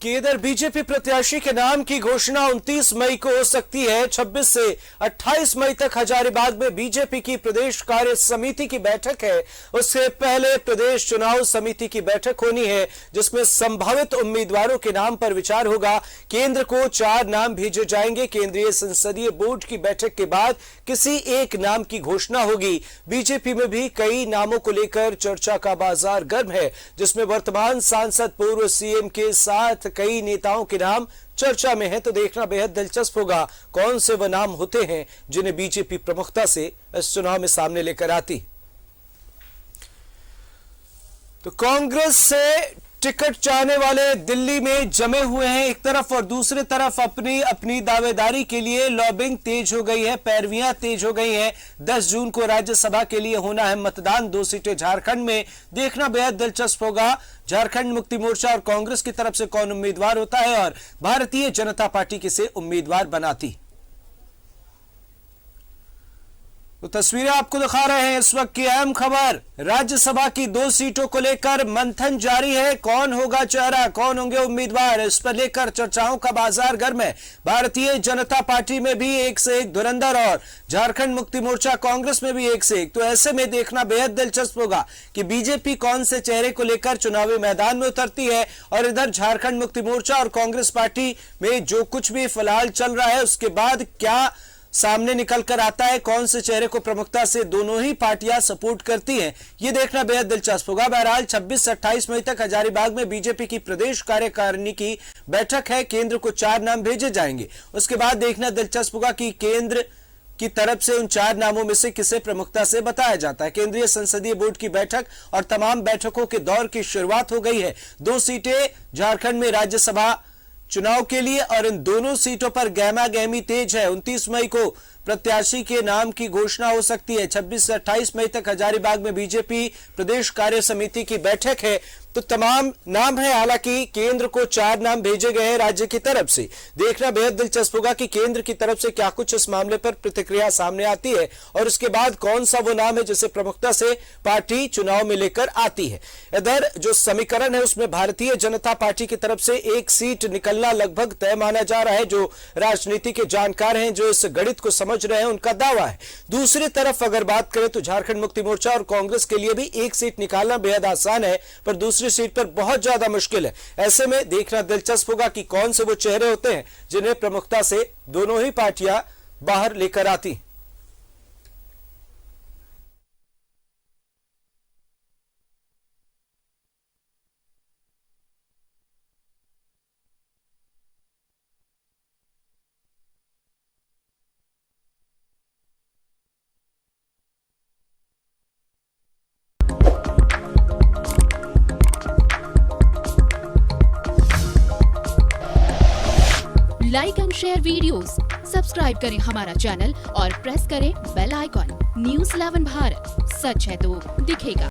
कि इधर बीजेपी प्रत्याशी के नाम की घोषणा 29 मई को हो सकती है। 26 से 28 मई तक हजारीबाग में बीजेपी की प्रदेश कार्य समिति की बैठक है। उससे पहले प्रदेश चुनाव समिति की बैठक होनी है, जिसमें संभावित उम्मीदवारों के नाम पर विचार होगा। केंद्र को 4 नाम भेजे जाएंगे। केंद्रीय संसदीय बोर्ड की बैठक के बाद किसी एक नाम की घोषणा होगी। बीजेपी में भी कई नामों को लेकर चर्चा का बाजार गर्म है, जिसमें वर्तमान सांसद पूर्व सीएम के साथ कई नेताओं के नाम चर्चा में है। तो देखना बेहद दिलचस्प होगा कौन से वह नाम होते हैं जिन्हें बीजेपी प्रमुखता से इस चुनाव में सामने लेकर आती। तो कांग्रेस से टिकट चाहने वाले दिल्ली में जमे हुए हैं एक तरफ, और दूसरी तरफ अपनी अपनी दावेदारी के लिए लॉबिंग तेज हो गई है, पैरवियां तेज हो गई हैं। 10 जून को राज्यसभा के लिए होना है मतदान। 2 सीटें झारखंड में। देखना बेहद दिलचस्प होगा झारखंड मुक्ति मोर्चा और कांग्रेस की तरफ से कौन उम्मीदवार होता है और भारतीय जनता पार्टी किसे उम्मीदवार बनाती। तो तस्वीरें आपको दिखा रहे हैं इस वक्त की अहम खबर। राज्यसभा की 2 सीटों को लेकर मंथन जारी है। कौन होगा चेहरा, कौन होंगे उम्मीदवार, इस पर लेकर चर्चाओं का बाजार गर्म है। भारतीय जनता पार्टी में भी एक से एक धुरंधर और झारखंड मुक्ति मोर्चा कांग्रेस में भी एक से एक। तो ऐसे में देखना बेहद दिलचस्प होगा कि बीजेपी कौन से चेहरे को लेकर चुनावी मैदान में उतरती है, और इधर झारखंड मुक्ति मोर्चा और कांग्रेस पार्टी में जो कुछ भी फिलहाल चल रहा है उसके बाद क्या सामने निकल कर आता है, कौन से चेहरे को प्रमुखता से दोनों ही पार्टियां सपोर्ट करती हैं, ये देखना बेहद दिलचस्प होगा। बहरहाल 26 से 28 मई तक हजारीबाग में बीजेपी की प्रदेश कार्यकारिणी की बैठक है। केंद्र को 4 नाम भेजे जाएंगे। उसके बाद देखना दिलचस्प होगा कि केंद्र की तरफ से उन 4 नामों में से किसे प्रमुखता से बताया जाता है। केंद्रीय संसदीय बोर्ड की बैठक और तमाम बैठकों के दौर की शुरुआत हो गई है। 2 सीटें झारखंड में राज्यसभा चुनाव के लिए, और इन दोनों सीटों पर गहमा गहमी तेज है। 29 मई को प्रत्याशी के नाम की घोषणा हो सकती है। 26 से 28 मई तक हजारीबाग में बीजेपी प्रदेश कार्य समिति की बैठक है। तो तमाम नाम है। हालांकि केंद्र को 4 नाम भेजे गए हैं राज्य की तरफ से। देखना बेहद दिलचस्प होगा कि केंद्र की तरफ से क्या कुछ इस मामले पर प्रतिक्रिया सामने आती है, और उसके बाद कौन सा वो नाम है जिसे प्रमुखता से पार्टी चुनाव में लेकर आती है। इधर जो समीकरण है उसमें भारतीय जनता पार्टी की तरफ से 1 सीट निकलना लगभग तय माना जा रहा है। जो राजनीति के जानकार हैं, जो इस गणित को समझ रहे हैं, उनका दावा है। दूसरी तरफ अगर बात करें तो झारखंड मुक्ति मोर्चा और कांग्रेस के लिए भी 1 सीट निकालना बेहद आसान है, पर दूसरी सीट पर बहुत ज्यादा मुश्किल है। ऐसे में देखना दिलचस्प होगा कि कौन से वो चेहरे होते हैं जिन्हें प्रमुखता से दोनों ही पार्टियां बाहर लेकर आती। Like and share videos, subscribe करें हमारा चैनल और प्रेस करें बेल आइकॉन। न्यूज़ 11 भारत, सच है तो दिखेगा।